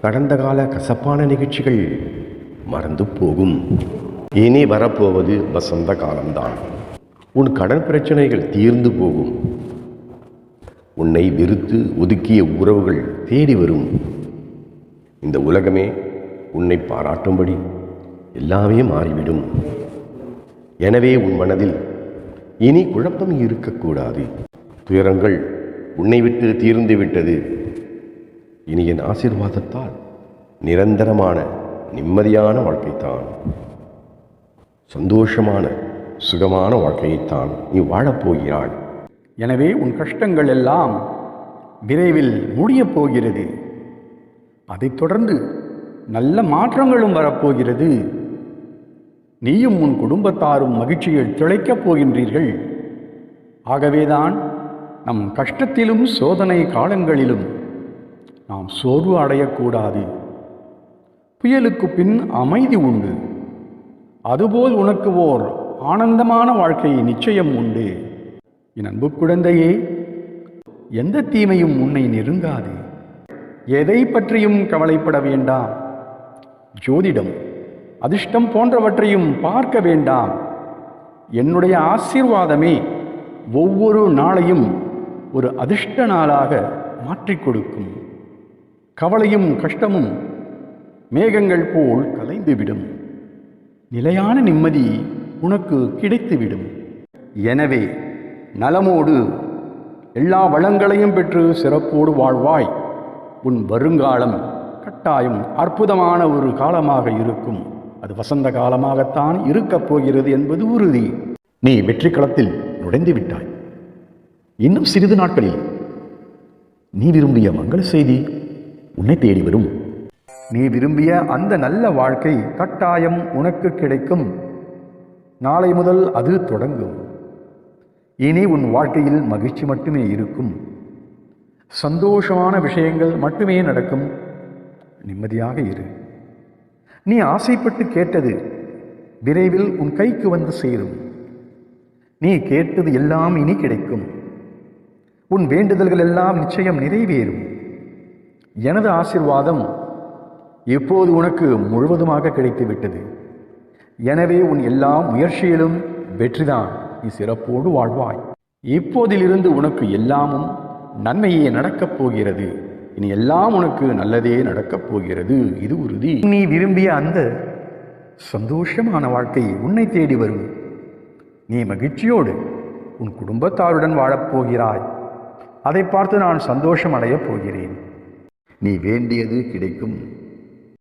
கடந்த கால கசப்பான நிகழ்ச்சிகள் மறந்து போகும். இனி வரப்போவது வசந்த காலம்தான். உன் கடன் பிரச்சனைகள் தீர்ந்து போகும். உன்னை வெறுத்து ஒதுக்கிய உறவுகள் தேடி வரும். இந்த உலகமே உன்னை பாராட்டும்படி எல்லாமே மாறிவிடும். எனவே உன் மனதில் இனி குழப்பம் இருக்கக்கூடாது. துயரங்கள் உன்னை விட்டு தீர்ந்து விட்டது. இனி என் ஆசீர்வாதத்தால் நிரந்தரமான நிம்மதியான வாழ்க்கைத்தான், சந்தோஷமான சுகமான வாழ்க்கையைத்தான் நீ வாழப்போகிறாய். எனவே உன் கஷ்டங்கள் எல்லாம் விரைவில் முடியப் போகிறது. அதைத் தொடர்ந்து நல்ல மாற்றங்களும் வரப்போகிறது. நீயும் உன் குடும்பத்தாரும் மகிழ்ச்சியில் திளைக்கப் போகின்றீர்கள். ஆகவேதான் நம் கஷ்டத்திலும் சோதனை காலங்களிலும் நாம் சோர்வு அடையக்கூடாது. புயலுக்கு பின் அமைதி உண்டு. அதுபோல் உனக்கு ஓர் ஆனந்தமான வாழ்க்கை நிச்சயம் உண்டு. என் அன்பு குழந்தையே, எந்த தீமையும் உன்னை நெருங்காது. எதை பற்றியும் கவலைப்பட வேண்டாம். ஜோதிடம், அதிர்ஷ்டம் போன்றவற்றையும் பார்க்க வேண்டாம். என்னுடைய ஆசீர்வாதமே ஒவ்வொரு நாளையும் ஒரு அதிர்ஷ்ட நாளாக மாற்றிக் கொடுக்கும். கவலையும் கஷ்டமும் மேகங்கள் போல் கலைந்துவிடும். நிலையான நிம்மதி உனக்கு கிடைத்துவிடும். எனவே நலமோடு எல்லா வளங்களையும் பெற்று சிறப்போடு வாழ்வாய். உன் வருங்காலம் கட்டாயம் அற்புதமான ஒரு காலமாக இருக்கும். அது வசந்த காலமாகத்தான் இருக்கப் போகிறது என்பது உறுதி. நீ வெற்றி களத்தில் நுழைந்து விட்டாய். இன்னும் சிறிது நாட்களில் நீ விரும்பிய மங்கள செய்தி உன்னை தேடி வரும். நீ விரும்பிய அந்த நல்ல வாழ்க்கை கட்டாயம் உனக்கு கிடைக்கும். நாளை முதல் அது தொடங்கும். இனி உன் வாழ்க்கையில் மகிழ்ச்சி மட்டுமே இருக்கும். சந்தோஷமான விஷயங்கள் மட்டுமே நடக்கும். நிம்மதியாக இரு. நீ ஆசைப்பட்டு கேட்டது விரைவில் உன் கைக்கு வந்து சேரும். நீ கேட்டது எல்லாம் இனி கிடைக்கும். உன் வேண்டுதல்கள் எல்லாம் நிச்சயம் நிறைவேறும். எனது ஆசீர்வாதம் இப்போது உனக்கு முழுவதுமாக கிடைத்துவிட்டது. எனவே உன் எல்லா முயற்சியிலும் வெற்றிதான். நீ சிறப்போடு வாழ்வாய். இப்போதிலிருந்து உனக்கு எல்லாமும் நன்மையே நடக்கப் போகிறது. இனி எல்லாம் உனக்கு நல்லதே நடக்கப் போகிறது. இது உறுதி. நீ விரும்பிய அந்த சந்தோஷமான வாழ்க்கை உன்னை தேடி வரும். நீ மகிழ்ச்சியோடு உன் குடும்பத்தாருடன் வாழப்போகிறாய். அதை பார்த்து நான் சந்தோஷம் அடையப் போகிறேன். நீ வேண்டியது கிடைக்கும்.